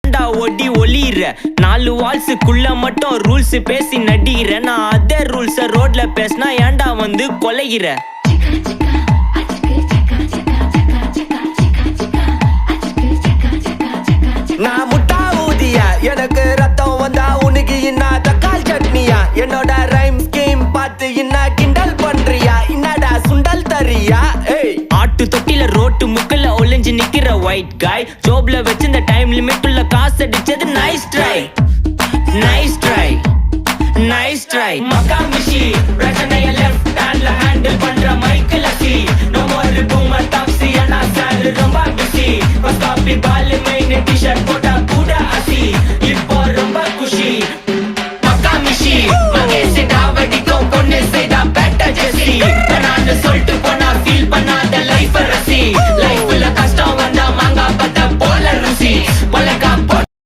ஏண்டா ஒடி ஒளிற 4 வால்ஸுக்குள்ள மட்டும் ரூல்ஸ் பேசி நடிகிற நான் அதே ரூல்ஸ ரோட்ல பேசினா ஏண்டா வந்து கொலைகிற நான் முட்டா ஊதியா எனக்கு ரத்தம் வந்தா உனக்கு இன்னா தக்காளி சட்னியா என்னோட ரைம் ஸ்கீம் பார்த்து இன்னா கிண்டல் பண்றியா என்னடா சுண்டல் தரியா ஆட்டு தொட்டில ரோட்டு முக்கல ஒளிஞ்சு நிக்கிற ஒயிட் காய் ஜோப்ல வச்சிருந்த டைம் லிமிட் உள்ள காசு அடிச்சது nice try nice try nice try மக்கா மிஷி பிரச்சனைய லெஃப்ட் ஹேண்ட்ல ஹேண்டில் பண்ற மைக்கேல் சி no more boomer taxi انا sir ரொம்ப பிஸி பஸ் காப்பி பால் மெயின் டி-ஷர்ட் போட்ட